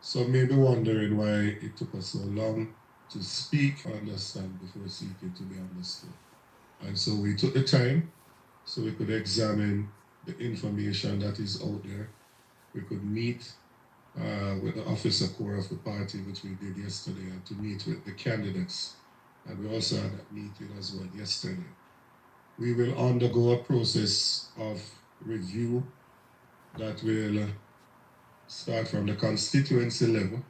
So maybe wondering why it took us so long to speak, understand before seeking to be understood. And so we took the time so we could examine the information that is out there. We could meet with the officer core of the party, which we did yesterday, and to meet with the candidates. And we also had that meeting as well yesterday. We will undergo a process of review that will start from the constituency level,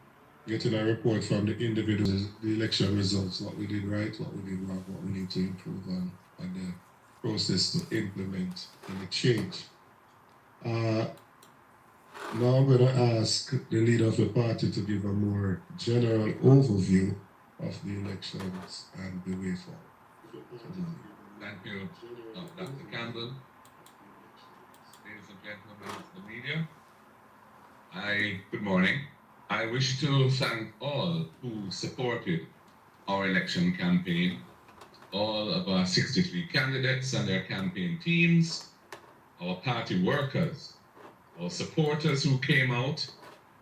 getting a report from the individuals, the election results, what we did right, what we did wrong, what we need to improve on, and the process to implement any change. Now I'm going to ask the leader of the party to give a more general overview of the elections and the way forward. Thank you, Dr. Campbell. Ladies and gentlemen of the media, good morning. I wish to thank all who supported our election campaign, all of our 63 candidates and their campaign teams, our party workers, our supporters who came out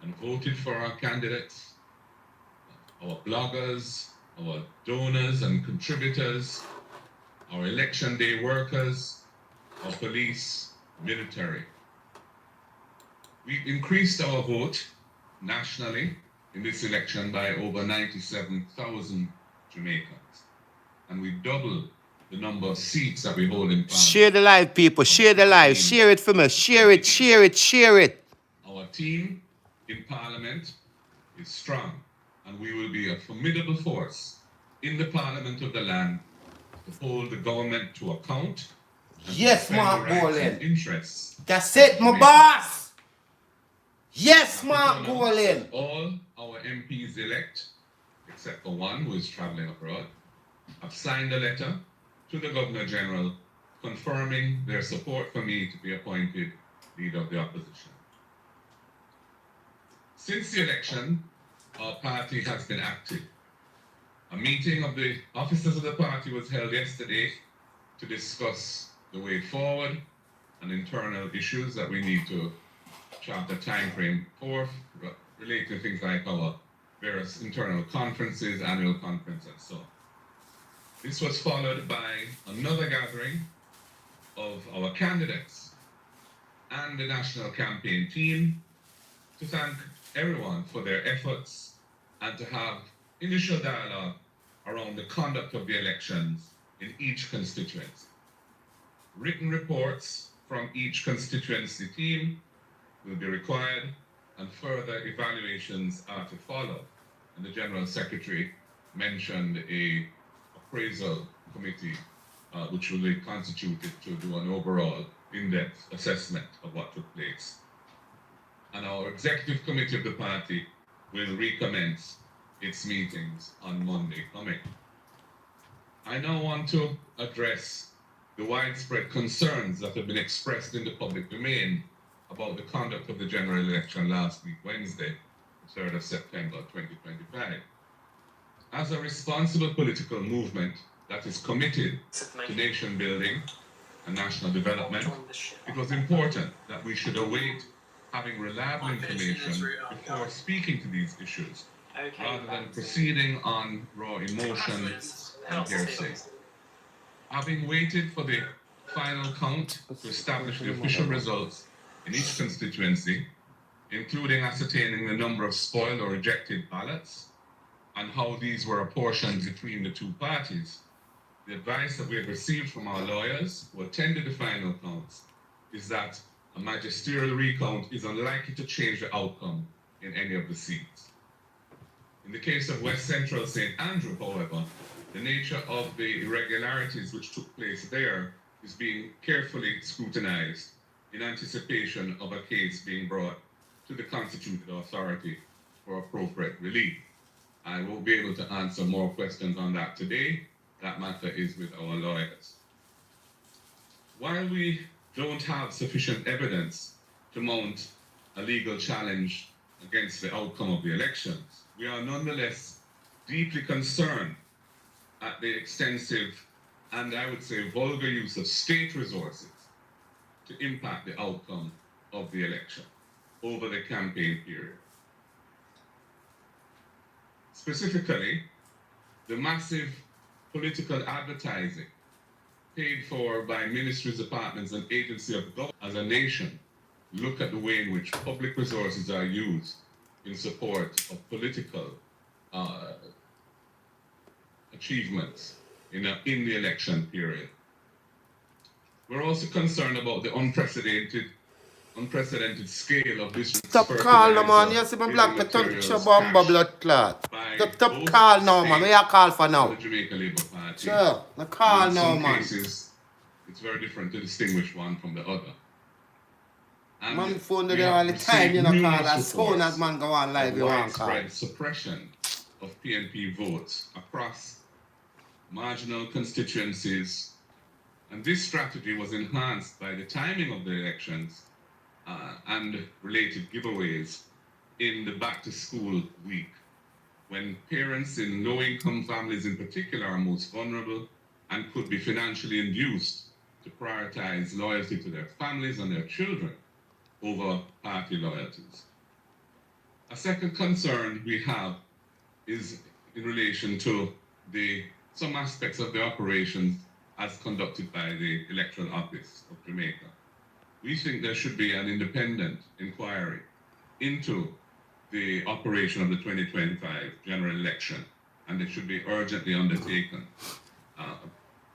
and voted for our candidates, our bloggers, our donors and contributors, our election day workers, our police, military. We increased our vote nationally in this election by over 97,000 Jamaicans, and we doubled the number of seats that we hold in Parliament. Share the live, people. Share the live. Share it for me. Share it, share it, share it. Our team in Parliament is strong, and we will be a formidable force in the Parliament of the land to hold the government to account. Yes, Mark Bolin. Interests. That's it, my boss. Yes, Mark Bolin. All our MPs elect, except for one who is traveling abroad, have signed a letter to the Governor General confirming their support for me to be appointed leader of the opposition. Since the election, our party has been active. A meeting of the officers of the party was held yesterday to discuss the way forward and internal issues that we need to chart a time frame for, related to things like our various internal conferences, annual conference, and so on. This was followed by another gathering of our candidates and the national campaign team to thank everyone for their efforts and to have initial dialogue around the conduct of the elections in each constituency. Written reports from each constituency team will be required, and further evaluations are to follow. And the General Secretary mentioned a appraisal committee which will be constituted to do an overall in-depth assessment of what took place. And our executive committee of the party will recommence its meetings on Monday coming. I now want to address the widespread concerns that have been expressed in the public domain about the conduct of the general election last week, Wednesday, the 3rd of September 2025. As a responsible political movement that is committed to nation building and national development, it was important that we should await having reliable information before speaking to these issues, rather than proceeding on raw emotion and hearsay. Having waited for the final count to establish the official results in each constituency, including ascertaining the number of spoiled or rejected ballots and how these were apportioned between the two parties, the advice that we have received from our lawyers who attended the final counts is that a magisterial recount is unlikely to change the outcome in any of the seats. In the case of West Central St. Andrew, however, the nature of the irregularities which took place there is being carefully scrutinized in anticipation of a case being brought to the constituted authority for appropriate relief. I won't be able to answer more questions on that today. That matter is with our lawyers. While we don't have sufficient evidence to mount a legal challenge against the outcome of the elections, we are nonetheless deeply concerned at the extensive and I would say vulgar use of state resources to impact the outcome of the election over the campaign period. Specifically, the massive political advertising paid for by ministries, departments, and agencies of government as a nation look at the way in which public resources are used in support of political achievements in the election period. We're also concerned about the unprecedented scale of this. Stop call no man, you see my black me touch your bumper blood clot. Stop call now man, where you call for now? The Jamaica Labour Party. Sure, the call now man. In some cases, it's very different to distinguish one from the other. And man phone there all the time, you know, call as soon as man go on live, you want call. Widespread suppression of PNP votes across marginal constituencies, and this strategy was enhanced by the timing of the elections and related giveaways in the back-to-school week, when parents in low-income families in particular are most vulnerable and could be financially induced to prioritize loyalty to their families and their children over party loyalties. A second concern we have is in relation to some aspects of the operations as conducted by the Electoral Office of Jamaica. We think there should be an independent inquiry into the operation of the 2025 general election, and it should be urgently undertaken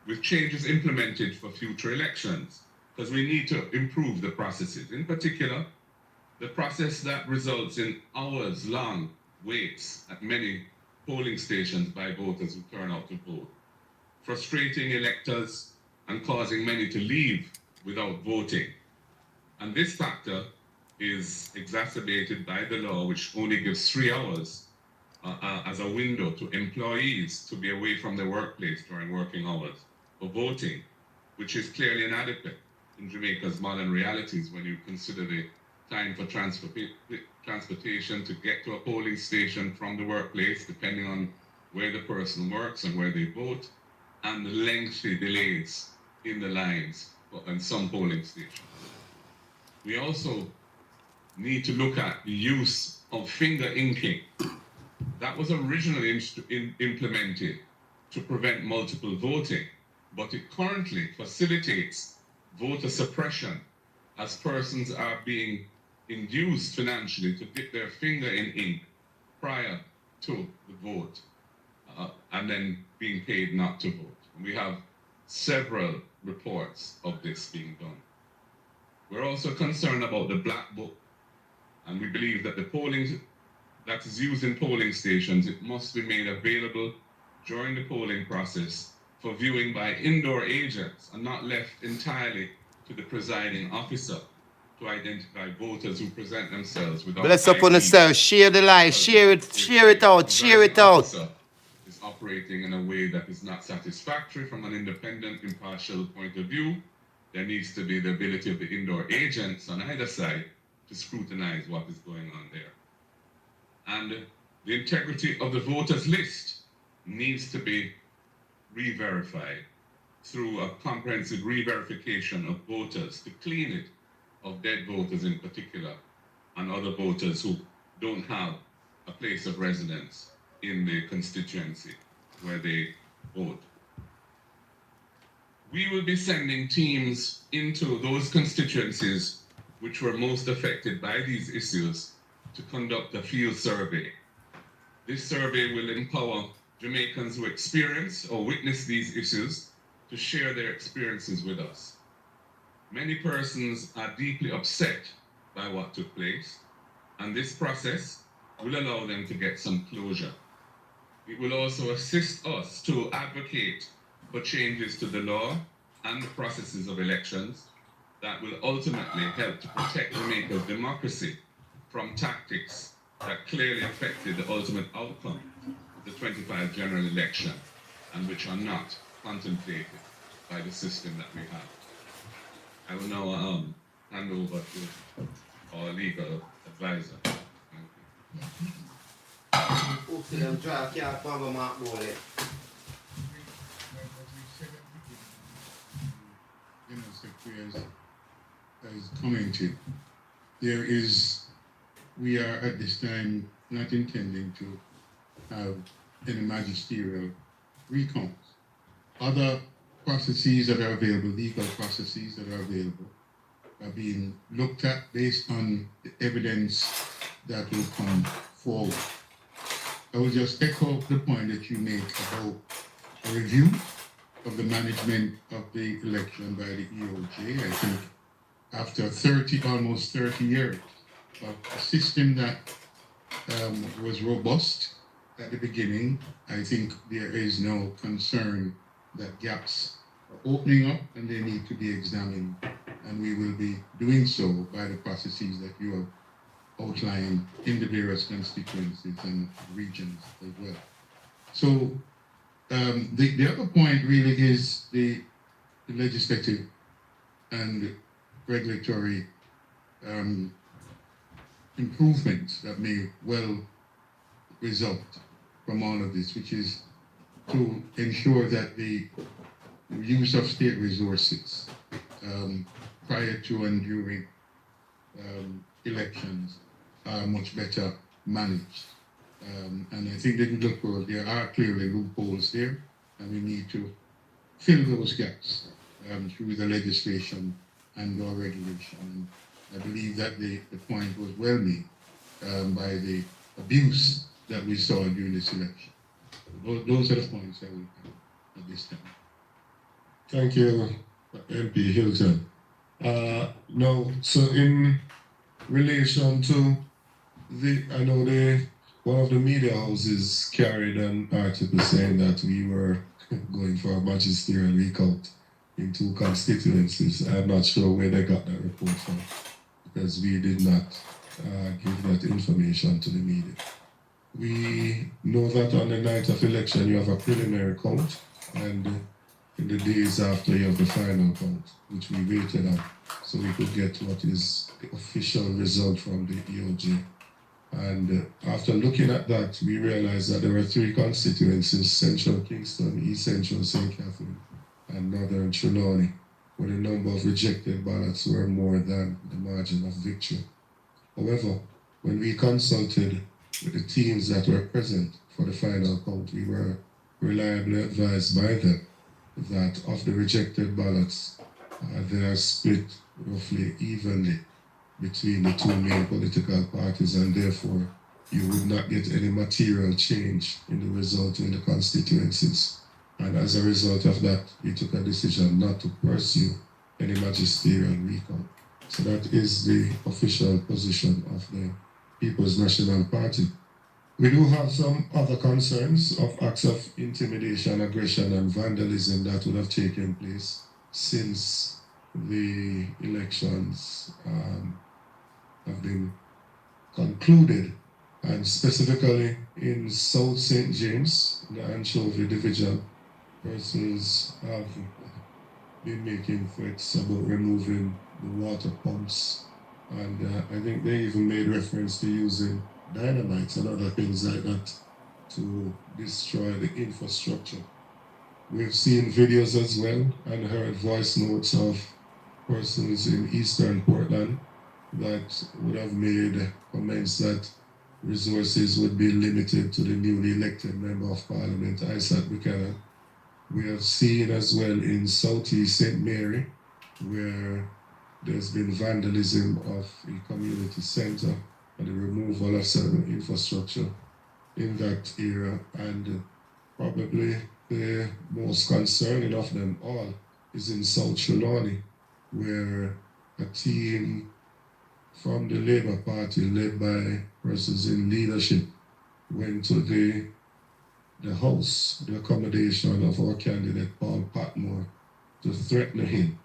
with changes implemented for future elections, because we need to improve the processes. In particular, the process that results in hours-long waits at many polling stations by voters who turn out to vote, frustrating electors and causing many to leave without voting. And this factor is exacerbated by the law, which only gives 3 hours as a window to employees to be away from their workplace during working hours for voting, which is clearly inadequate in Jamaica's modern realities when you consider the time for transportation to get to a polling station from the workplace, depending on where the person works and where they vote, and the lengthy delays in the lines in some polling stations. We also need to look at the use of finger inking. That was originally implemented to prevent multiple voting, but it currently facilitates voter suppression as persons are being induced financially to dip their finger in ink prior to the vote and then being paid not to vote. We have several reports of this being done. We're also concerned about the black book, and we believe that the polling that is used in polling stations, it must be made available during the polling process for viewing by indoor agents and not left entirely to the presiding officer to identify voters who present themselves without Bless upon yourself, share the live, share it out, share it out. Is operating in a way that is not satisfactory from an independent, impartial point of view. There needs to be the ability of the indoor agents on either side to scrutinize what is going on there. And the integrity of the voters list needs to be re-verified through a comprehensive re-verification of voters to clean it of dead voters in particular and other voters who don't have a place of residence in the constituency where they vote. We will be sending teams into those constituencies which were most affected by these issues to conduct a field survey. This survey will empower Jamaicans who experience or witness these issues to share their experiences with us. Many persons are deeply upset by what took place, and this process will allow them to get some closure. It will also assist us to advocate for changes to the law and the processes of elections that will ultimately help to protect Jamaica's democracy from tactics that clearly affected the ultimate outcome of the 25 general election and which are not contemplated by the system that we have. I will now hand over to our legal advisor. As commented, we are at this time not intending to have any magisterial recount. Other processes that are available, legal processes that are available, are being looked at based on the evidence that will come forward. I will just echo the point that you make about a review of the management of the election by the EOJ. I think after almost 30 years of a system that was robust at the beginning, I think there is no concern that gaps are opening up and they need to be examined, and we will be doing so by the processes that you have outlined in the various constituencies and regions as well. So the other point really is the legislative and regulatory improvements that may well result from all of this, which is to ensure that the use of state resources prior to and during elections are much better managed. And I think that there are clearly loopholes there, and we need to fill those gaps through the legislation and or regulation. And I believe that the point was well made by the abuse that we saw during this election. Those are the points I will make at this time. Thank you, MP Hilton. Now, so in relation to I know one of the media houses carried an article saying that we were going for a magisterial recount in 2 constituencies. I'm not sure where they got that report from, because we did not give that information to the media. We know that on the night of election you have a preliminary count, and in the days after you have the final count, which we waited on, so we could get what is the official result from the EOJ. And after looking at that, we realized that there were 3 constituencies: Central Kingston, East Central St. Catherine, and Northern Trelawney, where the number of rejected ballots were more than the margin of victory. However, when we consulted with the teams that were present for the final count, we were reliably advised by them that of the rejected ballots, they are split roughly evenly between the 2 main political parties, and therefore you would not get any material change in the result in the constituencies. And as a result of that, we took a decision not to pursue any magisterial recount. So that is the official position of the People's National Party. We do have some other concerns of acts of intimidation, aggression, and vandalism that would have taken place since the elections have been concluded, and specifically in South St. James, the Anchovy Division, persons have been making threats about removing the water pumps, and I think they even made reference to using dynamite and other things like that to destroy the infrastructure. We've seen videos as well and heard voice notes of persons in Eastern Portland that would have made comments that resources would be limited to the newly elected Member of Parliament, Isaac Buchanan. We have seen as well in Southeast St. Mary, where there's been vandalism of a community center and the removal of certain infrastructure in that area. And probably the most concerning of them all is in South Trelawney, where a team from the Labour Party, led by persons in leadership, went to the house, the accommodation of our candidate Paul Patmore, to threaten him.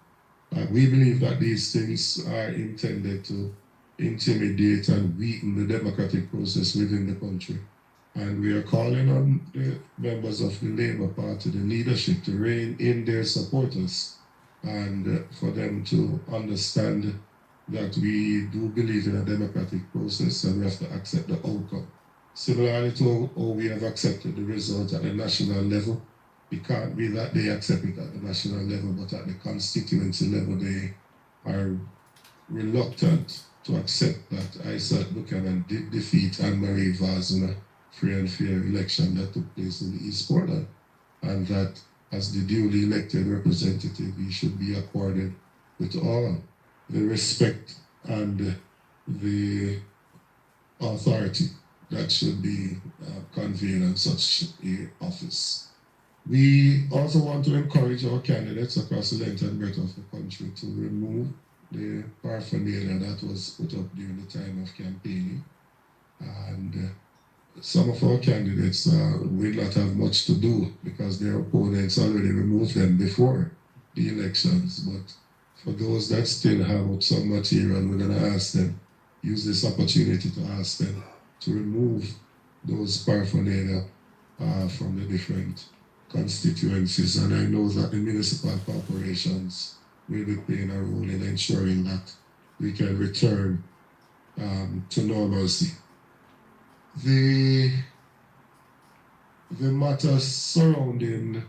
We believe that these things are intended to intimidate and weaken the democratic process within the country. And we are calling on the members of the Labour Party, the leadership, to rein in their supporters and for them to understand that we do believe in a democratic process and we have to accept the outcome. Similarly to how we have accepted the result at the national level, it can't be that they accept it at the national level, but at the constituency level they are reluctant to accept that Isaac Buchanan did defeat Anne-Marie Vazuna free and fair election that took place in the East Portland, and that as the duly elected representative, he should be accorded with all the respect and the authority that should be conveyed on such a office. We also want to encourage our candidates across the length and breadth of the country to remove the paraphernalia that was put up during the time of campaigning. And some of our candidates will not have much to do because their opponents already removed them before the elections. But for those that still have some material, we're going to ask them, use this opportunity to ask them to remove those paraphernalia from the different constituencies. And I know that the municipal corporations will be playing a role in ensuring that we can return to normalcy. The matter surrounding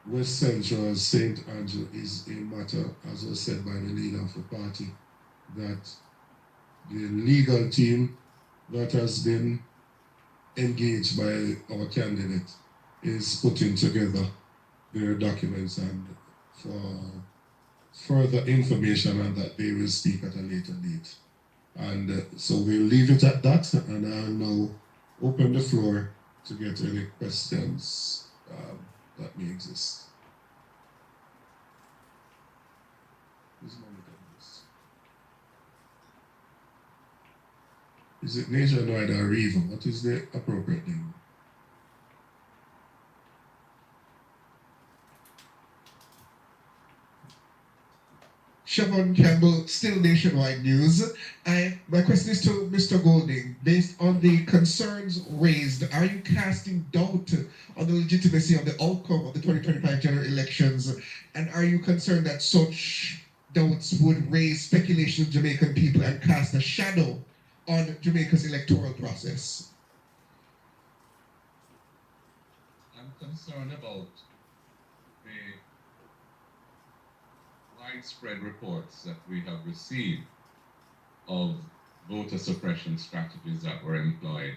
West Central St. Andrew is a matter, as was said by the leader of the party, that the legal team that has been engaged by our candidate is putting together their documents, and for further information on that they will speak at a later date. And so we'll leave it at that, and I'll now open the floor to get any questions that may exist. Is it Nationwide or Riva? What is the appropriate name? Siobhan Campbell, still Nationwide News. My question is to Mr. Golding. Based on the concerns raised, are you casting doubt on the legitimacy of the outcome of the 2025 general elections? And are you concerned that such doubts would raise speculation of Jamaican people and cast a shadow on Jamaica's electoral process? I'm concerned about the widespread reports that we have received of voter suppression strategies that were employed,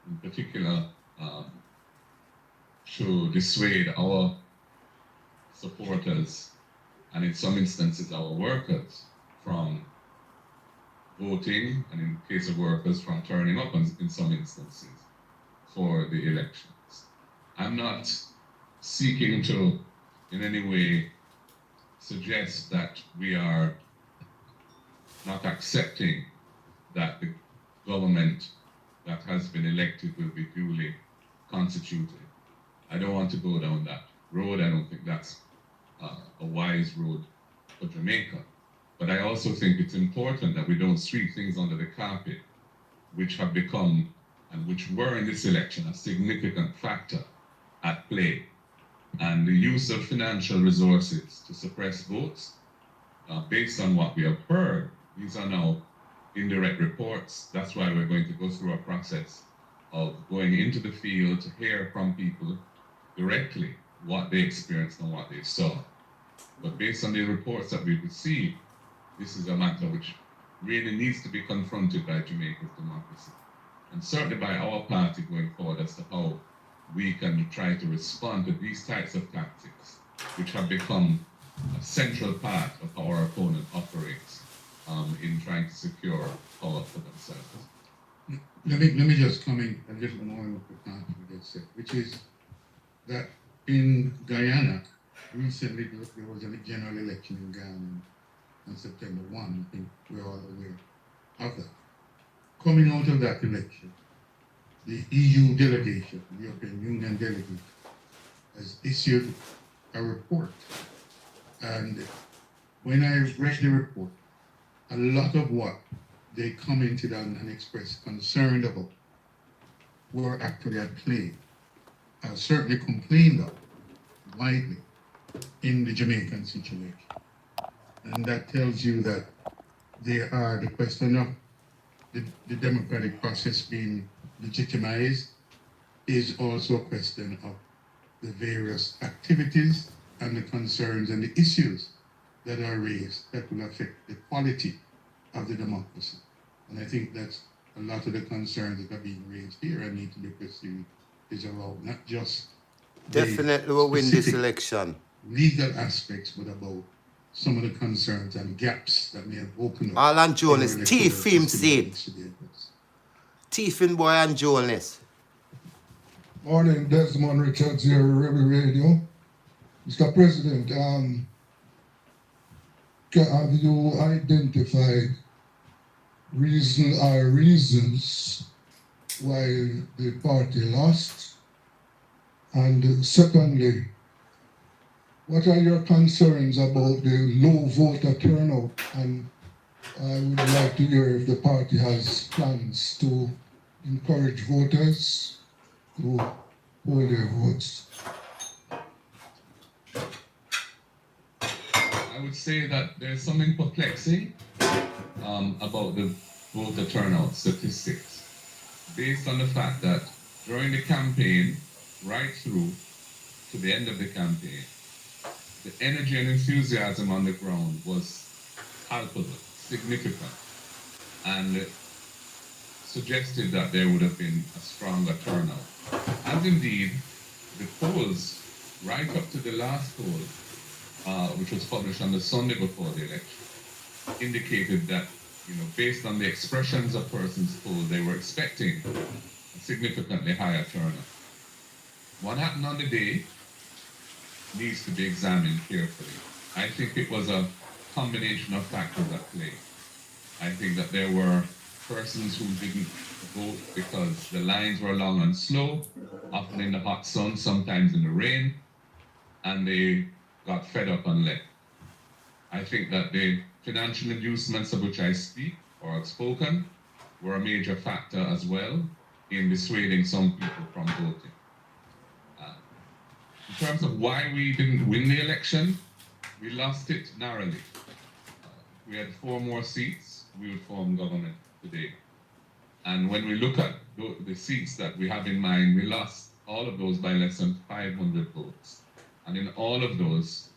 in particular to dissuade our supporters and in some instances our workers from voting, and in case of workers from turning up in some instances for the elections. I'm not seeking to in any way suggest that we are not accepting that the government that has been elected will be duly constituted. I don't want to go down that road. I don't think that's a wise road for Jamaica. But I also think it's important that we don't sweep things under the carpet, which have become, and which were in this election, a significant factor at play. And the use of financial resources to suppress votes, based on what we have heard, these are now indirect reports. That's why we're going to go through a process of going into the field to hear from people directly what they experienced and what they saw. But based on the reports that we've received, this is a matter which really needs to be confronted by Jamaica's democracy, and certainly by our party going forward as to how we can try to respond to these types of tactics, which have become a central part of how our opponent operates in trying to secure power for themselves. Let me just comment a little more on what the party said, which is that in Guyana, recently there was a general election in Guyana on September 1. I think we're all aware of that. Coming out of that election, the EU delegation, the European Union delegation, has issued a report. And when I read the report, a lot of what they commented on and expressed concern about were actually at play, certainly complained of widely in the Jamaican situation. And that tells you that there are the question of the democratic process being legitimized is also a question of the various activities and the concerns and the issues that are raised that will affect the quality of the democracy. And I think that's a lot of the concerns that are being raised here and need to be pursued is about not just Definitely we'll win this specific election. legal aspects, but about some of the concerns and gaps that may have opened up. Alan Jones, in our thief electoral him system seat. needs to be addressed. Thiefing boy and Jones. Morning, Desmond Richards here, Rebel Radio. Mr. President, have you identified reasons why the party lost? And secondly, what are your concerns about the low voter turnout? And I would like to hear if the party has plans to encourage voters to hold their votes. I would say that there's something perplexing about the voter turnout statistics, based on the fact that during the campaign, right through to the end of the campaign, the energy and enthusiasm on the ground was palpable, significant, and suggested that there would have been a stronger turnout. And indeed, the polls, right up to the last poll, which was published on the Sunday before the election, indicated that, based on the expressions of persons polled, they were expecting a significantly higher turnout. What happened on the day needs to be examined carefully. I think it was a combination of factors at play. I think that there were persons who didn't vote because the lines were long and slow, often in the hot sun, sometimes in the rain, and they got fed up and left. I think that the financial inducements of which I speak or have spoken were a major factor as well in dissuading some people from voting. In terms of why we didn't win the election, we lost it narrowly. We had 4 more seats, we would form government today. And when we look at the seats that we have in mind, we lost all of those by less than 500 votes. And in all of those,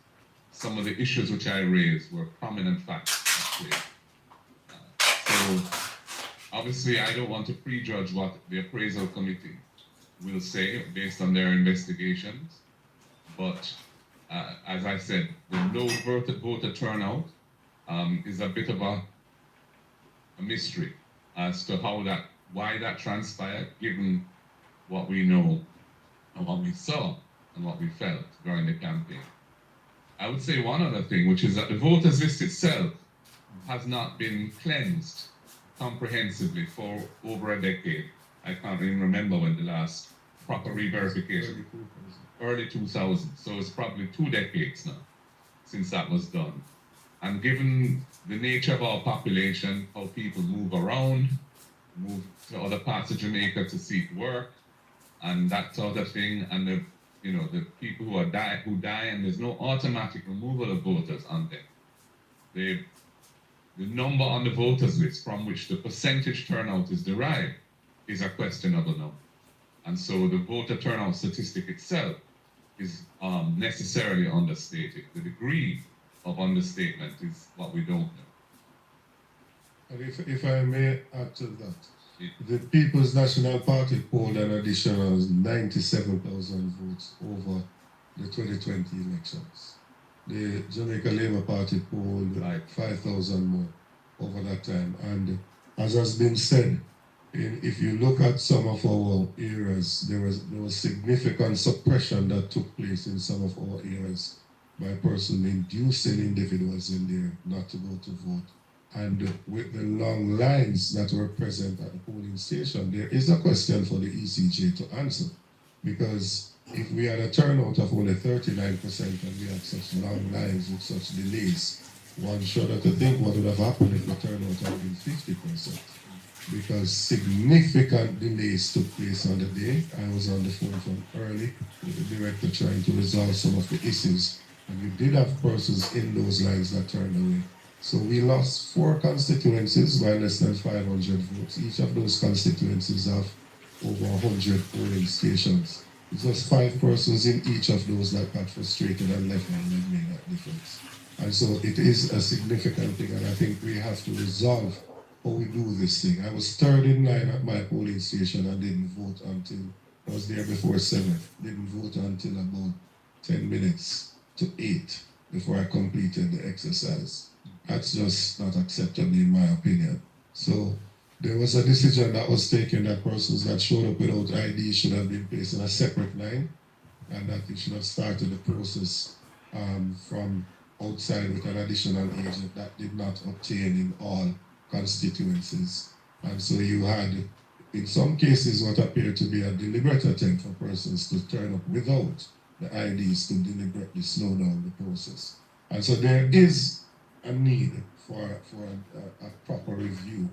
some of the issues which I raised were prominent factors at play. So obviously I don't want to prejudge what the appraisal committee will say based on their investigations. But as I said, the low voter turnout is a bit of a mystery as to why that transpired, given what we know and what we saw and what we felt during the campaign. I would say one other thing, which is that the voters list itself has not been cleansed comprehensively for over a decade. I can't even remember when the last proper re-verification. Early 2000s, so it's probably 2 decades now since that was done. And given the nature of our population, how people move around, move to other parts of Jamaica to seek work, and that sort of thing, and the people who die, and there's no automatic removal of voters on them. The number on the voters list from which the percentage turnout is derived is a questionable number. And so the voter turnout statistic itself is necessarily understated. The degree of understatement is what we don't know. And if I may add to that, the People's National Party polled an additional 97,000 votes over the 2020 elections. The Jamaica Labour Party polled like 5,000 more over that time. And as has been said, if you look at some of our areas, there was significant suppression that took place in some of our areas by person inducing individuals in there not to go to vote. And with the long lines that were present at the polling station, there is a question for the ECJ to answer. Because if we had a turnout of only 39% and we had such long lines with such delays, one shudder to think what would have happened if the turnout had been 50%. Because significant delays took place on the day. I was on the phone from early with the director trying to resolve some of the issues. And we did have persons in those lines that turned away. So we lost 4 constituencies by less than 500 votes. Each of those constituencies have over 100 polling stations. It's just 5 persons in each of those that got frustrated and left and that made that difference. And so it is a significant thing, and I think we have to resolve how we do this thing. I was third in line at my polling station and didn't vote until, I was there before 7, didn't vote until about 10 minutes to 8 before I completed the exercise. That's just not acceptable in my opinion. So there was a decision that was taken that persons that showed up without ID should have been placed in a separate line, and that they should have started the process from outside with an additional agent that did not obtain in all constituencies. And so you had, in some cases, what appeared to be a deliberate attempt for persons to turn up without the IDs to deliberately slow down the process. And so there is a need for a proper review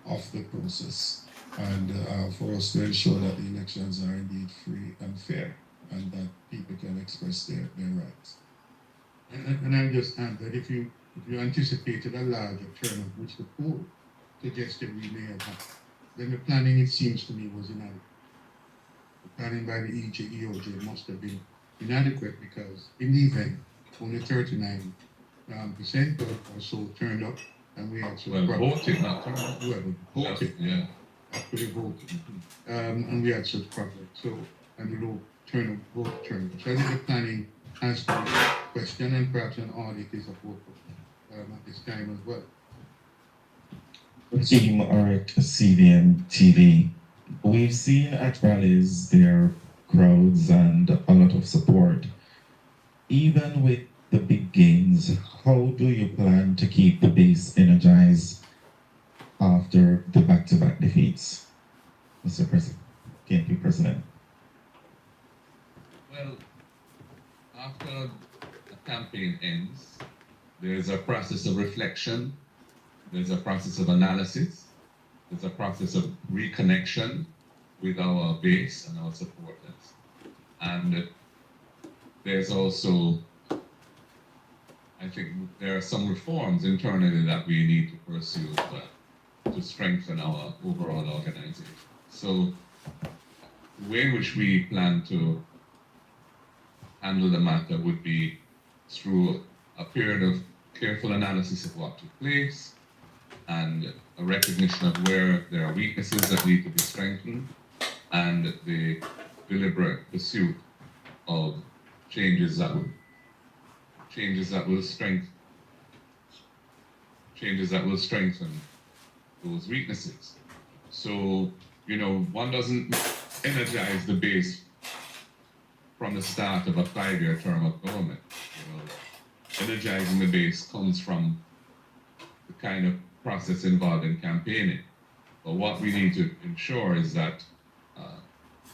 of the process, and for us to ensure that the elections are indeed free and fair, and that people can express their rights. And I'll just add that if you anticipated a larger turnout, which the poll suggested we may have had, then the planning, it seems to me, was inadequate. The planning by the EOJ must have been inadequate, because in the event, only 39% or so turned up, and we had some voted, not turned up. Whoever voted, Yeah. actually voted, and we had such problems. So, and the low turnout, vote turnout. So I think the planning has to be questioned, and perhaps an audit is appropriate at this time as well. Team or CDM TV, we've seen at rallies there are crowds and a lot of support. Even with the big gains, how do you plan to keep the base energized after the back-to-back defeats, Mr. President, PNP President? Well, after the campaign ends, there's a process of reflection, there's a process of analysis, there's a process of reconnection with our base and our supporters. And there's also, I think there are some reforms internally that we need to pursue to strengthen our overall organization. So the way in which we plan to handle the matter would be through a period of careful analysis of what took place and a recognition of where there are weaknesses that need to be strengthened, and the deliberate pursuit of changes that will strengthen those weaknesses. So, one doesn't energize the base from the start of a 5-year term of government. Energizing the base comes from the kind of process involved in campaigning. But what we need to ensure is that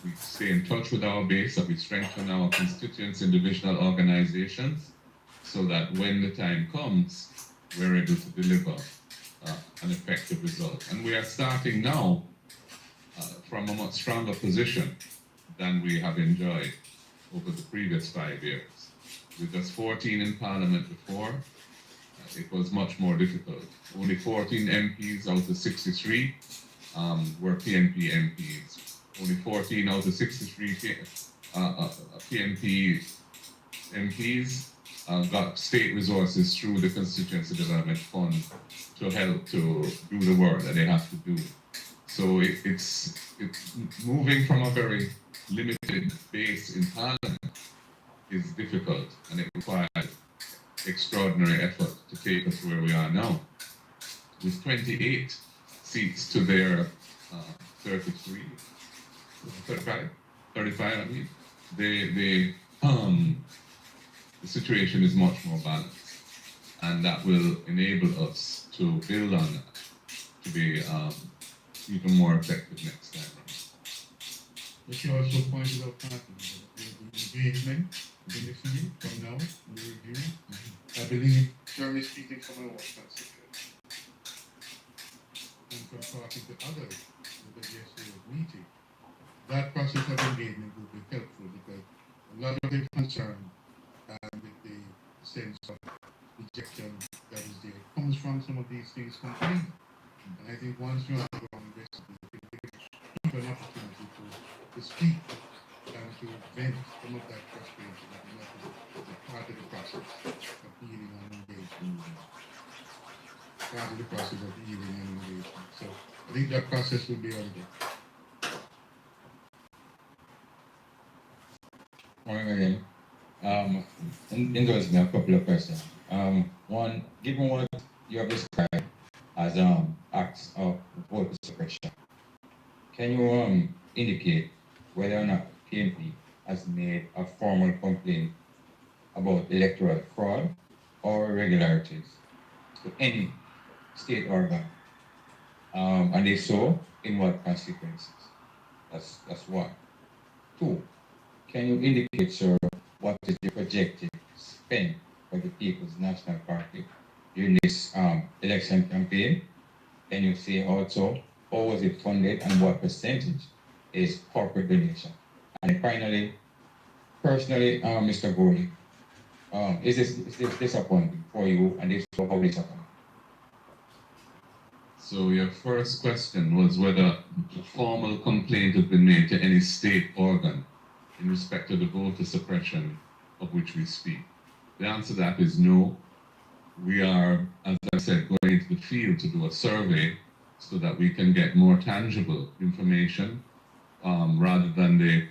we stay in touch with our base, that we strengthen our constituents in divisional organizations, so that when the time comes, we're able to deliver an effective result. And we are starting now from a much stronger position than we have enjoyed over the previous 5 years. With just 14 in Parliament before, it was much more difficult. Only 14 MPs out of 63 were PNP MPs. Only 14 out of 63 PNP MPs got state resources through the Constituency Development Fund to help to do the work that they have to do. So it's moving from a very limited base in Parliament is difficult, and it requires extraordinary effort to take us where we are now. With 28 seats to their 35, I mean, the situation is much more balanced, and that will enable us to build on that, to be even more effective next time around. But you also pointed out the engagement in the field from now, in the review. I believe, generally speaking, from our constituents and from talking to others with the yesterday's meeting, that process of engagement will be helpful, because a lot of the concern with the sense of rejection that is there comes from some of these things complaining. And I think once you have a long investment, it will give people an opportunity to speak and to vent some of that frustration that is part of the process of healing and engagement. started the process of healing and innovation. So I think that process will be under. Morning again. Indulge me a couple of questions. One, given what you have described as acts of voter suppression, can you indicate whether or not PNP has made a formal complaint about electoral fraud or irregularities to any state organ? And if so, in what consequences? That's one. Two, can you indicate, sir, what is the projected spend for the People's National Party during this election campaign? Can you say also how was it funded and what percentage is corporate donation? And finally, personally, Mr. Gordy, is this disappointing for you, and if so, how disappointing? So your first question was whether a formal complaint had been made to any state organ in respect to the voter suppression of which we speak. The answer to that is no. We are, as I said, going into the field to do a survey so that we can get more tangible information rather than the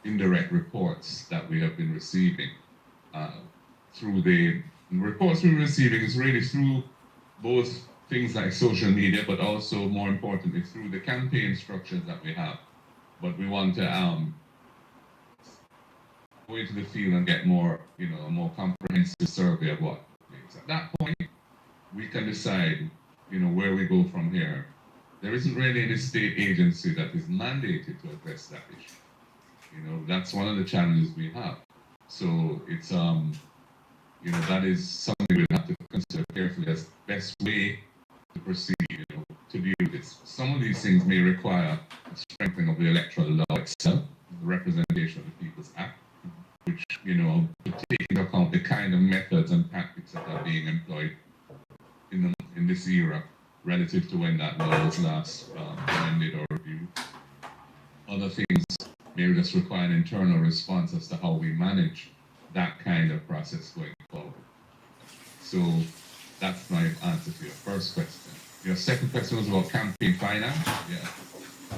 indirect reports that we have been receiving. Through the reports we're receiving is really through both things like social media, but also more importantly through the campaign structures that we have. But we want to go into the field and get more, a more comprehensive survey of what is. At that point, we can decide, where we go from here. There isn't really any state agency that is mandated to address that issue. That's one of the challenges we have. So it's, that is something we'll have to consider carefully as the best way to proceed, to deal with this. Some of these things may require a strengthening of the electoral law itself, the Representation of the People's Act, which, to take into account the kind of methods and tactics that are being employed in this era relative to when that law was last amended or reviewed. Other things may just require an internal response as to how we manage that kind of process going forward. So that's my answer to your first question. Your second question was about campaign finance. Yeah.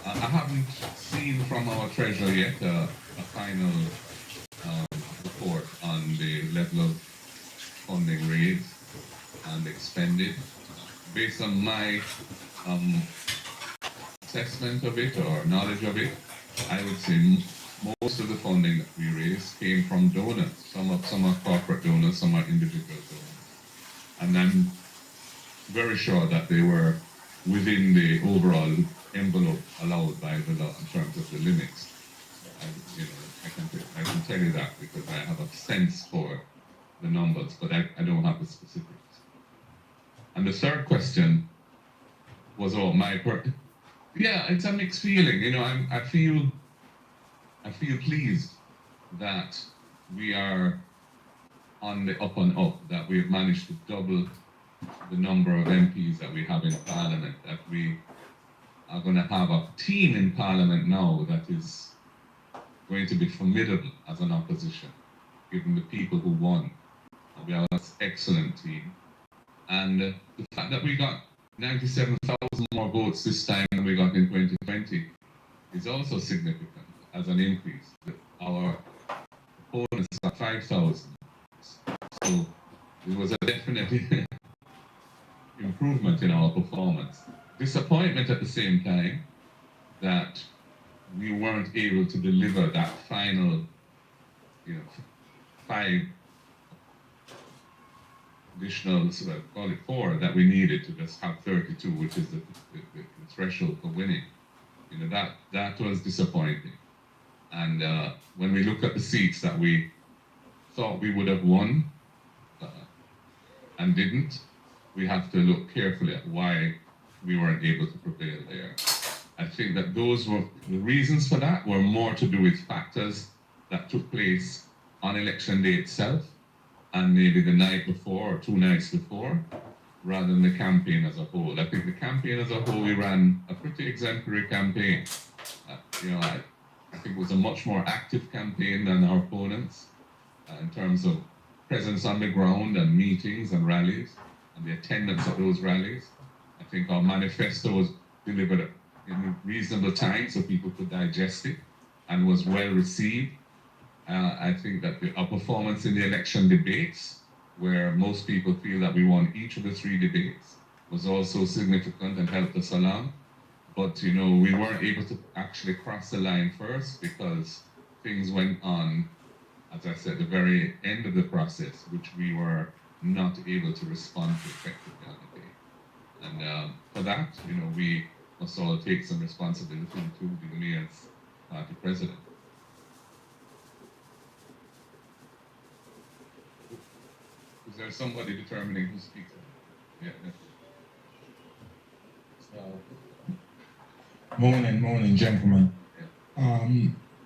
I haven't seen from our treasurer yet a final report on the level of funding raised and expended. Based on my assessment of it or knowledge of it, I would say most of the funding that we raised came from donors. Some are corporate donors, some are individual donors. And I'm very sure that they were within the overall envelope allowed by the law in terms of the limits. I can tell you that because I have a sense for the numbers, but I don't have the specifics. And the third question was about yeah, it's a mixed feeling. I feel pleased that we are on the up and up, that we have managed to double the number of MPs that we have in Parliament, that we are going to have a team in Parliament now that is going to be formidable as an opposition, given the people who won. We have an excellent team. And the fact that we got 97,000 more votes this time than we got in 2020 is also significant as an increase. Our opponents got 5,000. So it was a definite improvement in our performance. Disappointment at the same time that we weren't able to deliver that final, 5 additional, call it 4, that we needed to just have 32, which is the threshold for winning. That was disappointing. And when we look at the seats that we thought we would have won and didn't, we have to look carefully at why we weren't able to prevail there. I think that the reasons for that were more to do with factors that took place on election day itself and maybe the night before or 2 nights before, rather than the campaign as a whole. I think the campaign as a whole, we ran a pretty exemplary campaign. I think it was a much more active campaign than our opponents in terms of presence on the ground and meetings and rallies. and the attendance at those rallies. I think our manifesto was delivered in a reasonable time so people could digest it and was well received. I think that our performance in the election debates, where most people feel that we won each of the 3 debates, was also significant and helped us along. But we weren't able to actually cross the line first because things went on, as I said, the very end of the process, which we were not able to respond to effectively on the day. And for that, we must all take some responsibility, including me as party president. Is there somebody determining who speaks? Yeah. Morning, gentlemen.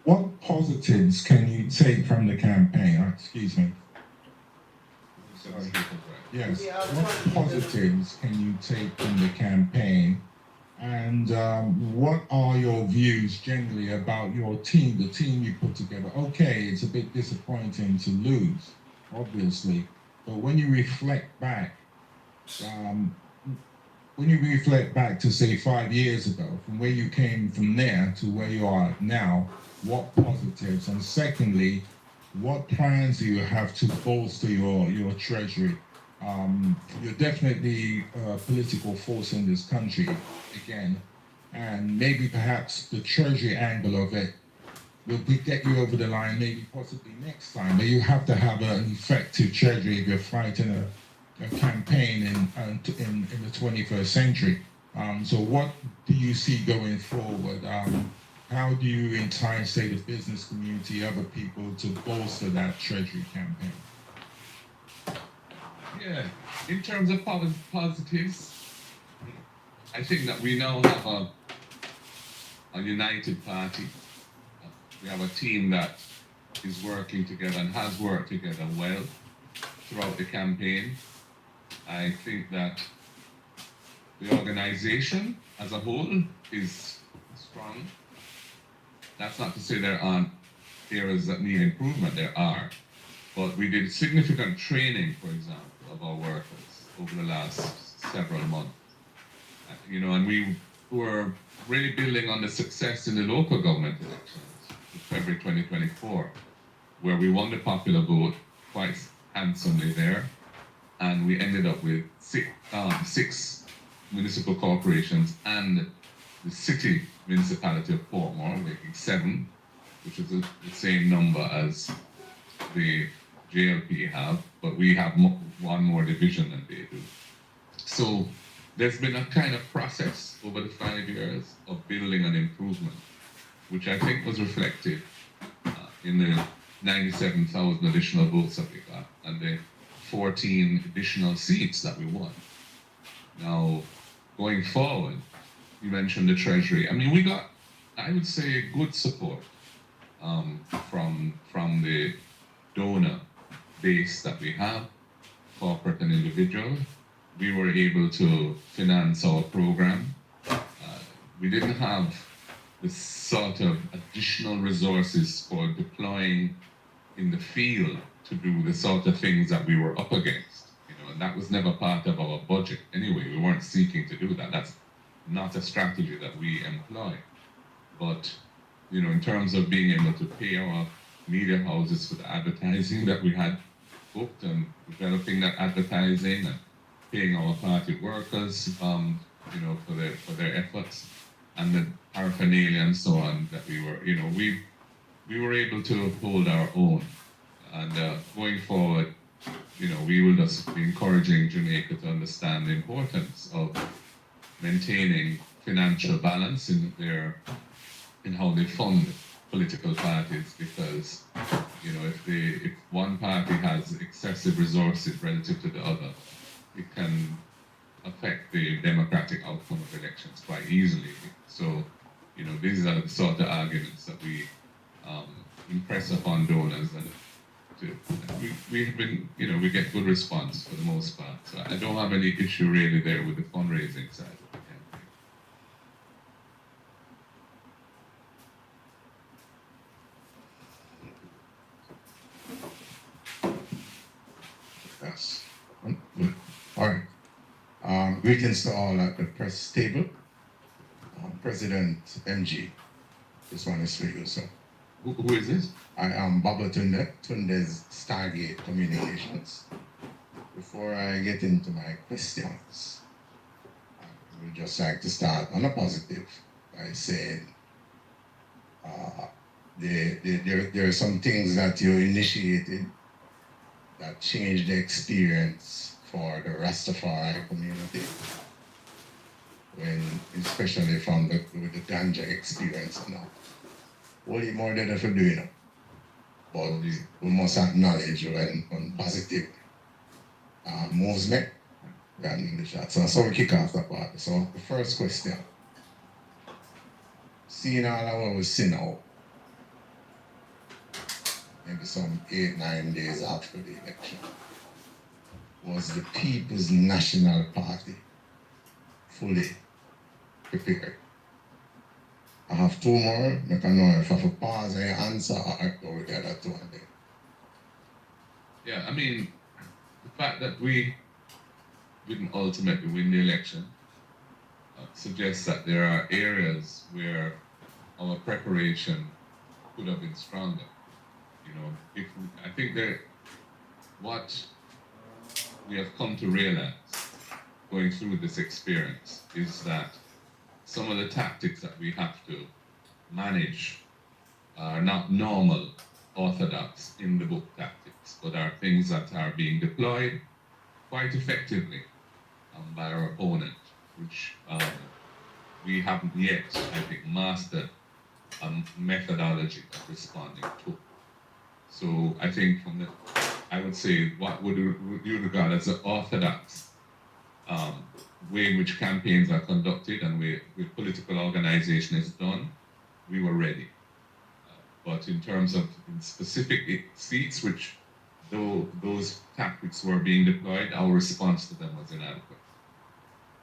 What positives can you take from the campaign? Excuse me. Sorry. Yes. What positives can you take from the campaign? And what are your views generally about your team, the team you put together? Okay, it's a bit disappointing to lose, obviously, but when you reflect back, to say 5 years ago, from where you came from there to where you are now, what positives? And secondly, what plans do you have to bolster your treasury? You're definitely a political force in this country again, and maybe perhaps the treasury angle of it will get you over the line, maybe possibly next time. But you have to have an effective treasury if you're fighting a campaign in the 21st century. So what do you see going forward? How do you entice, say, the business community, other people to bolster that treasury campaign? Yeah, in terms of positives, I think that we now have a united party. We have a team that is working together and has worked together well throughout the campaign. I think that the organization as a whole is strong. That's not to say there aren't areas that need improvement, there are. But we did significant training, for example, of our workers over the last several months. And we were really building on the success in the local government elections in February 2024, where we won the popular vote quite handsomely there. And we ended up with six municipal corporations and the city municipality of Portmore, making 7, which is the same number as the JLP have, but we have one more division than they do. So there's been a kind of process over the 5 years of building an improvement, which I think was reflected in the 97,000 additional votes that we got and the 14 additional seats that we won. Now, going forward, you mentioned the Treasury. I mean, we got, I would say, good support from the donor base that we have, corporate and individual. We were able to finance our program. We didn't have the sort of additional resources for deploying in the field to do the sort of things that we were up against, and that was never part of our budget anyway. We weren't seeking to do that. That's not a strategy that we employ. But, in terms of being able to pay our media houses for the advertising that we had booked and developing that advertising and paying our party workers, for their efforts and the paraphernalia and so on that we were able to hold our own. And going forward, we will just be encouraging Jamaica to understand the importance of maintaining financial balance in how they fund political parties, because if one party has excessive resources relative to the other, it can affect the democratic outcome of elections quite easily. So, these are the sort of arguments that we impress upon donors, and we've been, we get good response for the most part. So I don't have any issue really there with the fundraising side of the campaign. Yes. All right. Greetings to all at the press table. President MG, this one is for you, sir. Who is this? I am Baba Tunde's Stargate Communications. Before I get into my questions, I would just like to start on a positive by saying there are some things that you initiated that changed the experience for the Rastafari community, especially from the ganja experience now. What more than if you do, you know? But we must acknowledge when positive moves make. So we kick off that part. So the first question, seeing all of what we see now, maybe some 8-9 days after the election, was the People's National Party fully prepared? I have two more. I can know if I have to pause and answer or I go with the other two and then. Yeah, I mean, the fact that we didn't ultimately win the election suggests that there are areas where our preparation could have been stronger. You know, I think that what we have come to realize going through this experience is that some of the tactics that we have to manage are not normal orthodox in the book tactics, but are things that are being deployed quite effectively by our opponent, which we haven't yet, I think, mastered a methodology of responding to. So I think I would say what would you regard as the orthodox way in which campaigns are conducted and with political organization is done, we were ready. But in terms of specific seats, which though those tactics were being deployed, our response to them was inadequate.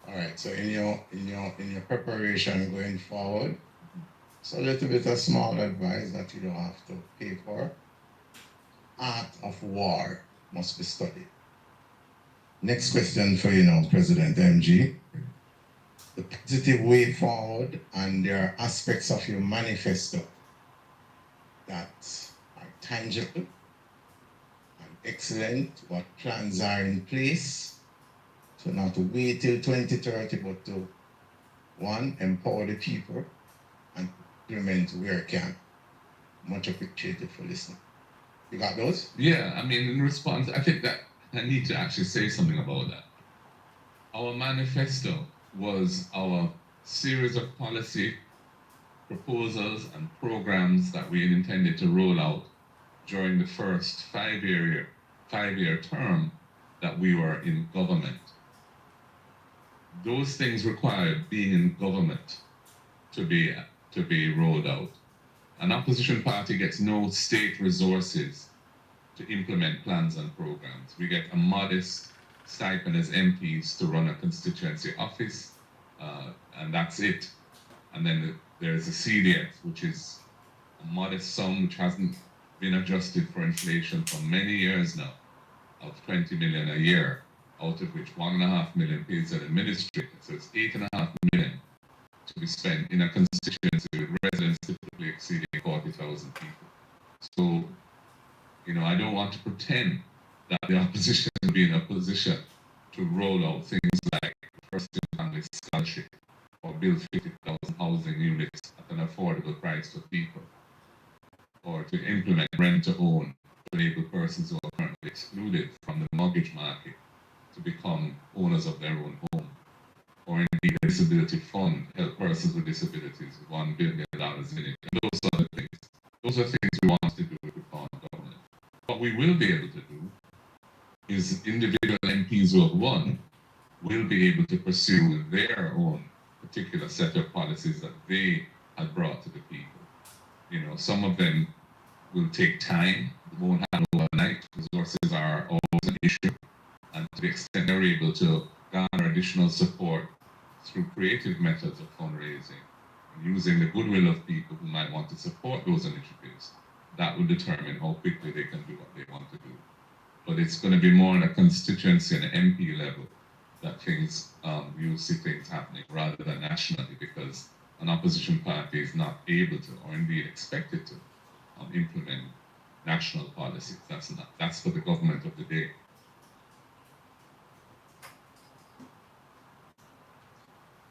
All right. So in your preparation going forward, so a little bit of small advice that you don't have to pay for. Art of war must be studied. Next question for you now, President MG. The positive way forward, and there are aspects of your manifesto that are tangible and excellent. What plans are in place? So not to wait till 2030, but to, one, empower the people and implement where it can. Much appreciated for listening. You got those? Yeah, I mean, in response, I think that I need to actually say something about that. Our manifesto was our series of policy proposals and programs that we intended to roll out during the first five-year term that we were in government. Those things required being in government to be rolled out. An opposition party gets no state resources to implement plans and programs. We get a modest stipend as MPs to run a constituency office, and that's it. And then there's a CDF, which is a modest sum which hasn't been adjusted for inflation for many years now, of 20 million a year, out of which 1.5 million pays an administrator. So it's 8.5 million to be spent in a constituency with residents typically exceeding 40,000 people. So, you know, I don't want to pretend that the opposition will be in a position to roll out things like first family scholarship or build 50,000 housing units at an affordable price for people, or to implement rent to own to enable persons who are currently excluded from the mortgage market to become owners of their own home, or indeed a disability fund to help persons with disabilities with $1 billion in it, and those sort of things. Those are things we want to do with reform government. What we will be able to do is individual MPs who have won will be able to pursue their own particular set of policies that they had brought to the people. You know, some of them will take time, won't happen overnight. Resources are always an issue, and to the extent they're able to garner additional support through creative methods of fundraising and using the goodwill of people who might want to support those initiatives, that will determine how quickly they can do what they want to do. But it's going to be more on a constituency and an MP level that things, you see things happening rather than nationally, because an opposition party is not able to, or indeed expected to, implement national policies. That's for the government of the day.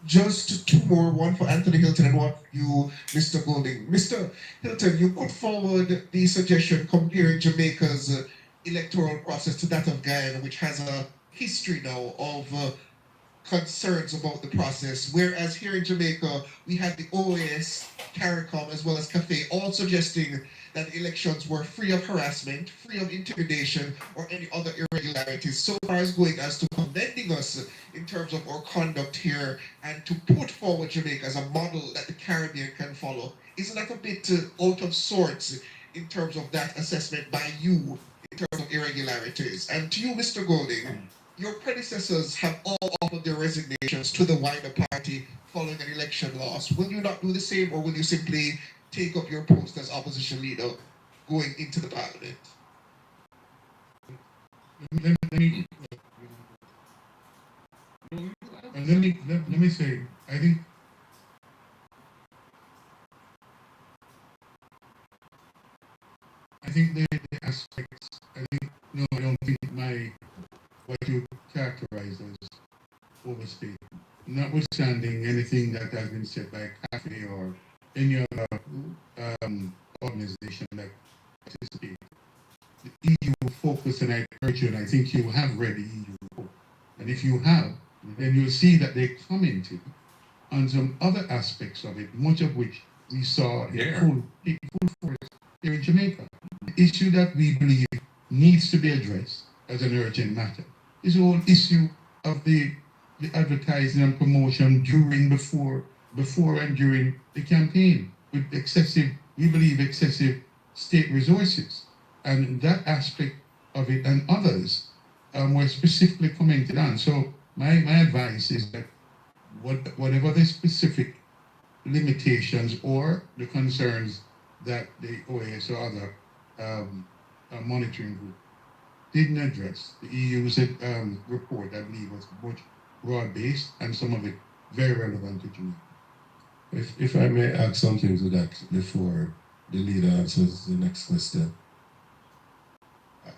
Just two more, one for Anthony Hilton and one for you, Mr. Golding. Mr. Hilton, you put forward the suggestion comparing Jamaica's electoral process to that of Guyana, which has a history now of concerns about the process, whereas here in Jamaica, we had the OAS, CARICOM, as well as CAFE, all suggesting that elections were free of harassment, free of intimidation, or any other irregularities, so far as going as to commending us in terms of our conduct here and to put forward Jamaica as a model that the Caribbean can follow. Isn't that a bit out of sorts in terms of that assessment by you in terms of irregularities? And to you, Mr. Golding, your predecessors have all offered their resignations to the wider party following an election loss. Will you not do the same, or will you simply take up your post as opposition leader going into the parliament? Let me say, I think the aspects, I don't think what you characterize as overstated, notwithstanding anything that has been said by CAFE or any other organization that participates. The EU focus, and I urge you, and I think you have read the EU report, and if you have, then you'll see that they commented on some other aspects of it, much of which we saw in full force here in Jamaica. The issue that we believe needs to be addressed as an urgent matter is the whole issue of the advertising and promotion during, before and during the campaign with we believe excessive state resources. And that aspect of it and others were specifically commented on. So my advice is that whatever the specific limitations or the concerns that the OAS or other monitoring group didn't address, the EU's report, I believe, was much broad-based and some of it very relevant to Jamaica. If I may add something to that before the leader answers the next question.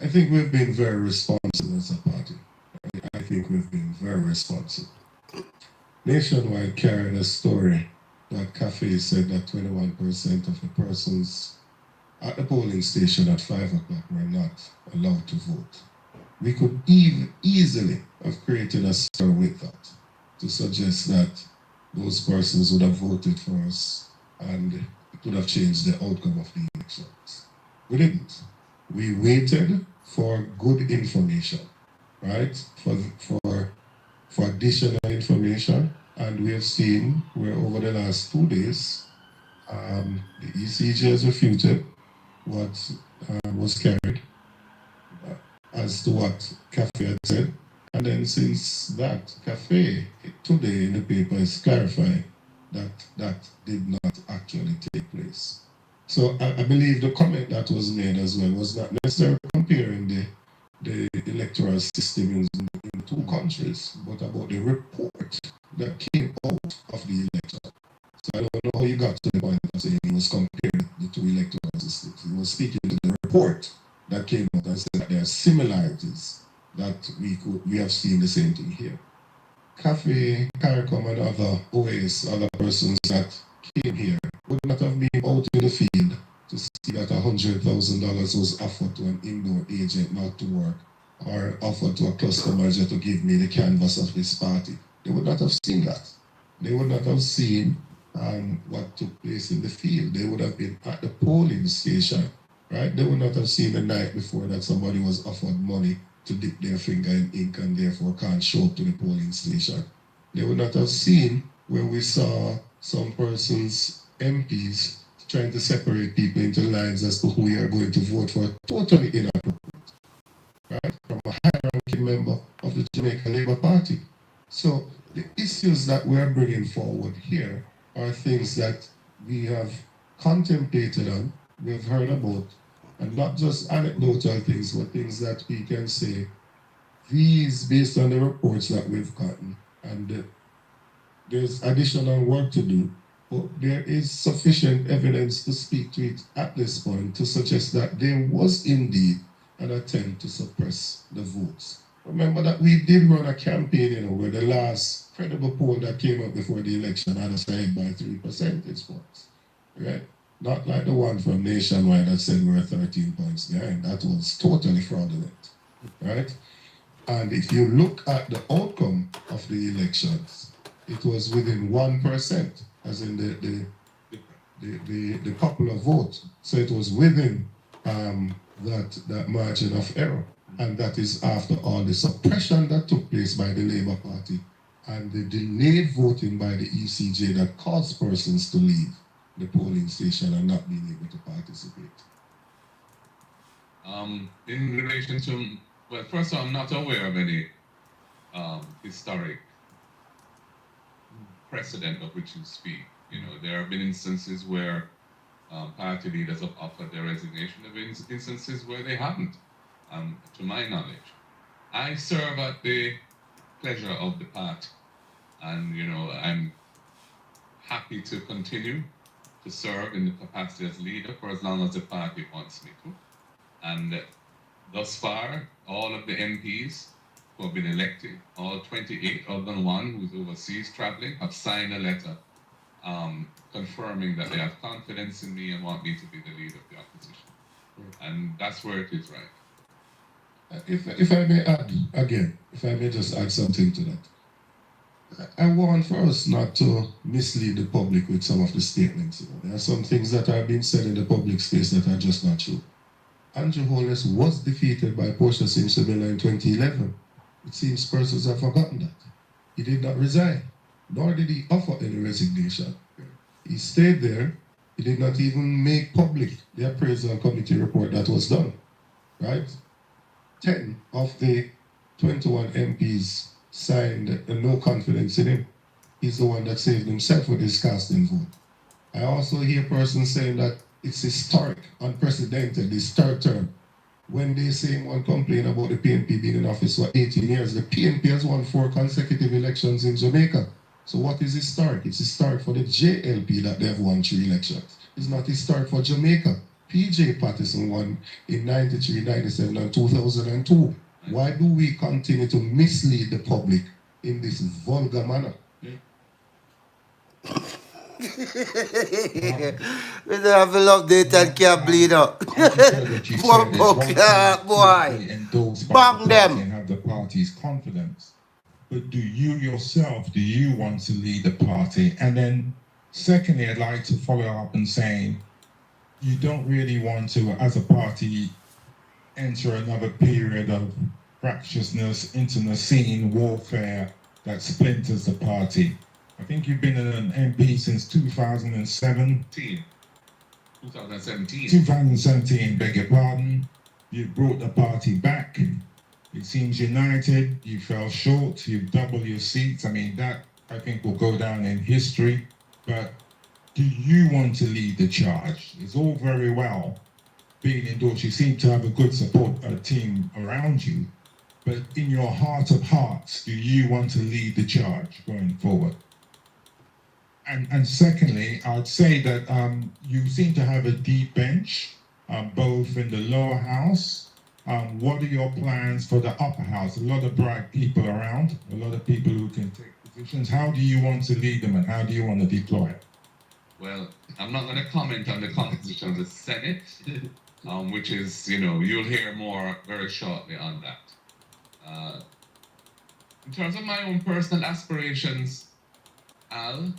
I think we've been very responsible as a party. I think we've been very responsible. Nationwide carried a story that CAFE said that 21% of the persons at the polling station at 5 o'clock were not allowed to vote. We could easily have created a story with that to suggest that those persons would have voted for us and it would have changed the outcome of the elections. We didn't. We waited for good information, right? For additional information, and we have seen where over the last 2 days, the ECJ has refuted what was carried as to what CAFE had said, and then since that, CAFE today in the paper is clarifying that that did not actually take place. So I believe the comment that was made as well was not necessarily comparing the electoral system in the two countries, but about the report that came out of the election. So I don't know how you got to the point of saying he was comparing the two electoral systems. He was speaking to the report that came out and said that there are similarities that we have seen the same thing here. CAFE, CARICOM, and other OAS, other persons that came here would not have been out in the field to see that $100,000 was offered to an indoor agent not to work, or offered to a cluster manager to give me the canvas of this party. They would not have seen that. They would not have seen what took place in the field. They would have been at the polling station, right? They would not have seen the night before that somebody was offered money to dip their finger in ink and therefore can't show up to the polling station. They would not have seen where we saw some persons, MPs, trying to separate people into lines as to who you are going to vote for, totally inappropriate, right? From a high-ranking member of the Jamaica Labour Party. So the issues that we're bringing forward here are things that we have contemplated on, we've heard about, and not just anecdotal things, but things that we can say These, based on the reports that we've gotten, and there's additional work to do, but there is sufficient evidence to speak to it at this point to suggest that there was indeed an attempt to suppress the votes. Remember that we did run a campaign, where the last credible poll that came up before the election had us ahead by 3 percentage points, right? Not like the one from Nationwide that said we're 13 points behind. That was totally fraudulent, right? And if you look at the outcome of the elections, it was within 1%, as in the popular vote. So it was within that margin of error. And that is after all the suppression that took place by the Labour Party and the delayed voting by the ECJ that caused persons to leave the polling station and not being able to participate. In relation to, well, first of all, I'm not aware of any historic precedent of which you speak. There have been instances where party leaders have offered their resignation. There have been instances where they haven't, to my knowledge. I serve at the pleasure of the party, and I'm happy to continue to serve in the capacity as leader for as long as the party wants me to. And thus far, all of the MPs who have been elected, all 28 other than one who's overseas traveling, have signed a letter confirming that they have confidence in me and want me to be the leader of the opposition. And that's where it is right. If I may add again, if I may just add something to that. I want for us not to mislead the public with some of the statements. There are some things that are being said in the public space that are just not true. Andrew Holness was defeated by Portia Simsabella in 2011. It seems persons have forgotten that. He did not resign, nor did he offer any resignation. He stayed there. He did not even make public the appraisal committee report that was done, right? 10 of the 21 MPs signed a no confidence in him. He's the one that saved himself with his casting vote. I also hear persons saying that it's historic, unprecedented, this third term. When they say one complain about the PNP being in office for 18 years, the PNP has won 4 consecutive elections in Jamaica. So what is historic? It's historic for the JLP that they have won 3 elections. It's not historic for Jamaica. PJ Patterson won in 93, 97, and 2002. Why do we continue to mislead the public in this vulgar manner? We don't have a love date and can't bleed up. Poor boy. Bang them. And have the party's confidence. But do you want to lead the party? And then secondly, I'd like to follow up and saying, you don't really want to, as a party, enter another period of fractiousness, internecine warfare that splinters the party. I think you've been an MP since 2017. 2017, beg your pardon. You brought the party back. It seems united. You fell short. You've doubled your seats. I mean, that I think will go down in history. But do you want to lead the charge? It's all very well being endorsed. You seem to have a good support team around you. But in your heart of hearts, do you want to lead the charge going forward? And secondly, I'd say that you seem to have a deep bench, both in the lower house. What are your plans for the upper house? A lot of bright people around, a lot of people who can take positions. How do you want to lead them and how do you want to deploy it? Well, I'm not going to comment on the composition of the Senate, which is, you'll hear more very shortly on that. In terms of my own personal aspirations, Al,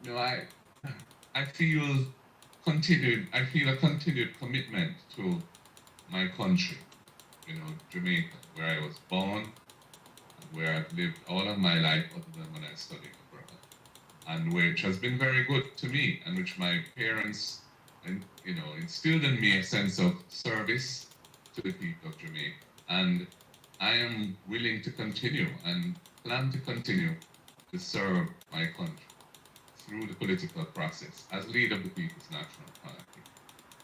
I feel a continued commitment to my country, Jamaica, where I was born, where I've lived all of my life other than when I studied abroad, and which has been very good to me, and which my parents, instilled in me a sense of service to the people of Jamaica. And I am willing to continue and plan to continue to serve my country through the political process as leader of the People's National Party,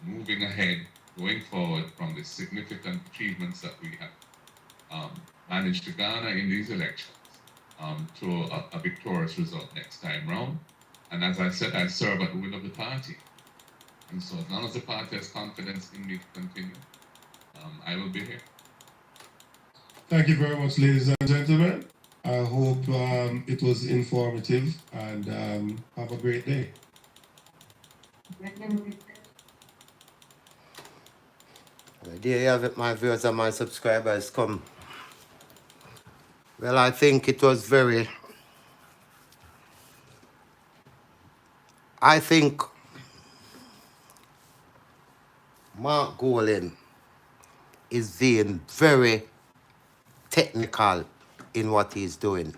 moving ahead, going forward from the significant achievements that we have manage to garner in these elections to a victorious result next time round. And as I said, I serve at the will of the party. And so as long as the party has confidence in me to continue, I will be here. Thank you very much, ladies and gentlemen. I hope it was informative, and have a great day. There you have it, my viewers and my subscribers. Come. Well, I think it was very... I think Mark Golding is being very technical in what he's doing.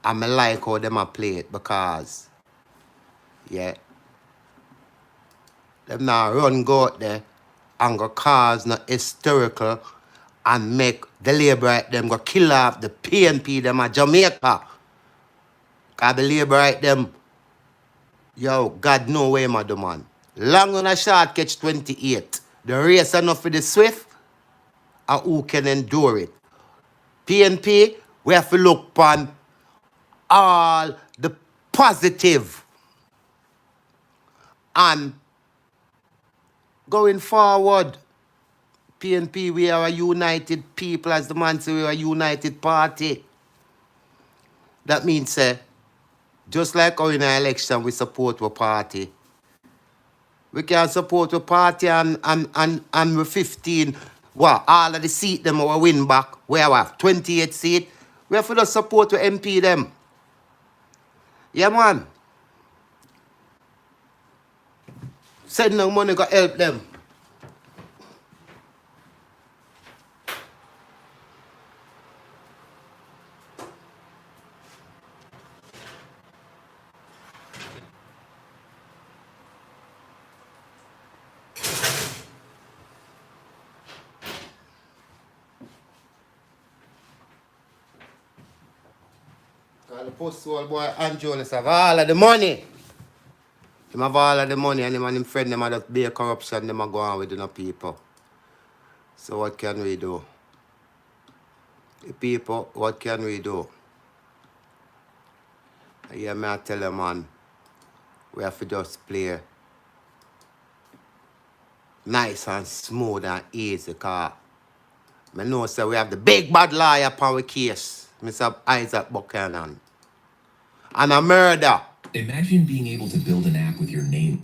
And I like how them a play it because, yeah, them now run go out there and go cause no hysterical and make the Labourite them go kill off the PNP them at Jamaica. Cause the Labourite them, yo, God know where my do, man. Long on a short catch 28. The race enough for the swift, and who can endure it. PNP, we have to look upon all the positive. And going forward, PNP, we are a united people, as the man say, we are a united party. That means, just like how in an election we support our party, we can support our party and with 15, what, all of the seats them our win back, we have 28 seats. We have to just support the MP them. Yeah, man. Send no money to help them. The post-war boy Andrew have all of the money. Him have all of the money, and him and him friend them have just be a corruption, them a go on with the people. So what can we do? The people, what can we do? Yeah, me I tell them, man, we have to just play nice and smooth and easy, because I know say we have the big bad liar upon our case, Mr. Isaac Buchanan. And a murder. Imagine being able to build an app with your name.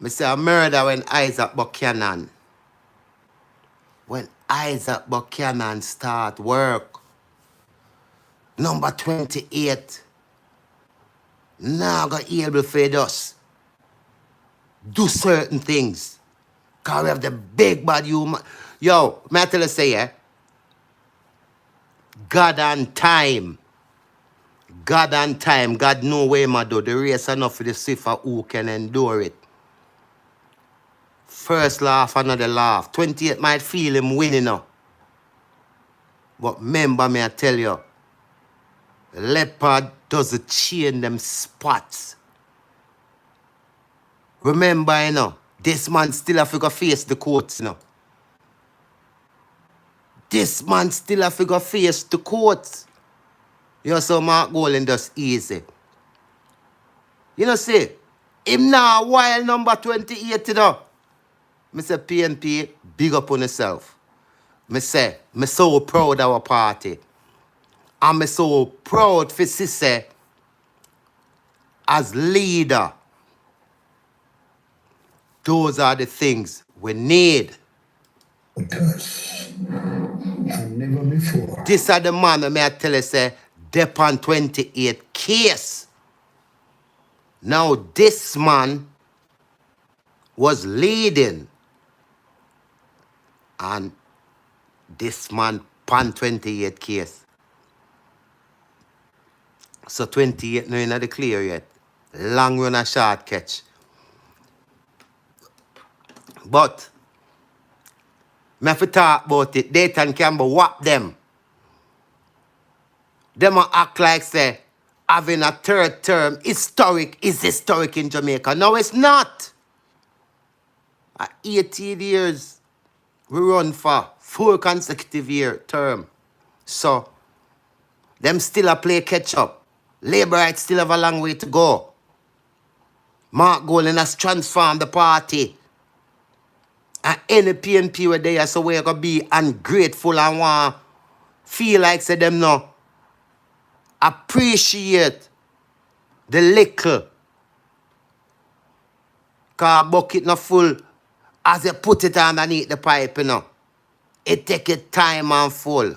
Mr. a murder when Isaac Buchanan. When Isaac Buchanan start work. Number 28. Now got able to us do certain things. Because we have the big bad human. Yo, may I tell you say, God and time. God and time. God know where ma do. The race enough for the swift who can endure it. First laugh, another laugh. 28 might feel him winning now. But remember me, I tell you, leopard doesn't change them spots. Remember, you know, this man still have to go face the courts, you know. This man still have to go face the courts. You know, so Mark Golding does easy. You know, see, him now while number 28, you know. I say, PNP, big up on yourself. I say, I'm so proud of our party. I'm so proud for Sisse as leader. Those are the things we need. Because and never before. This are the man, may I tell you, say, Depan 28 case. Now, this man was leading. And this man pan 28 case. So 28 no in the clear yet. Long run a short catch. But me have to talk about it. Dayton Campbell whop them. Them a act like say having a third term is historic in Jamaica. No, it's not. 18 years we run for 4 consecutive year term. So, them still a play catch up. Labour rights still have a long way to go. Mark Golding has transformed the party. And any PNP where they are, so we're going to be ungrateful and want feel like say them no appreciate the little. Cause bucket not full as you put it underneath the pipe, you know. It take it time and full.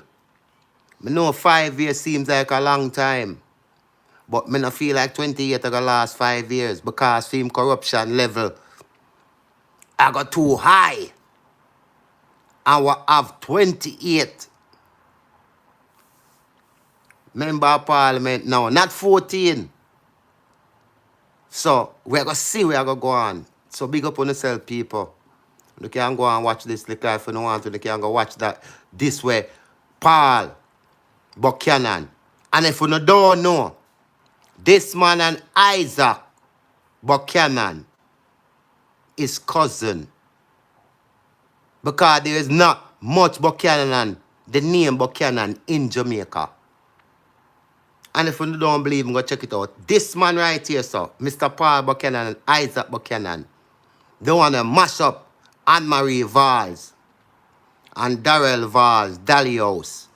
I know 5 years seems like a long time. But I don't feel like 20 years ago last 5 years because film corruption level I got too high. And we have 28 member of parliament now, not 14. So we're going to see where we're going to go on. So big up on yourself, people. You can go and watch this like if you don't want to. You can go watch that this way. Paul Buchanan. And if you don't know, this man and Isaac Buchanan is cousin. Because there is not much Buchanan, the name Buchanan in Jamaica. And if you don't believe me, go check it out. This man right here, so Mr. Paul Buchanan and Isaac Buchanan, they want to mash up Anne-Marie Valls and Darrell Valls, Dally House.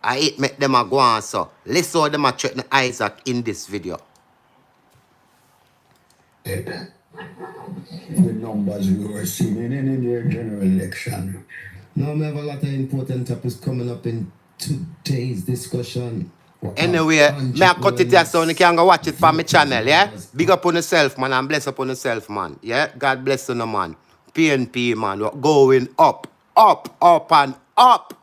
I make them a go on, so let's how them a threaten Isaac in this video. The numbers we were seeing in the general election. Now we have a lot of important topics coming up in today's discussion. Anyway, may I cut it here so you can go watch it from my channel, yeah? Big up on yourself, man, and bless up on yourself, man. Yeah? God bless you, man. PNP, man. We're going up, up, up, and up.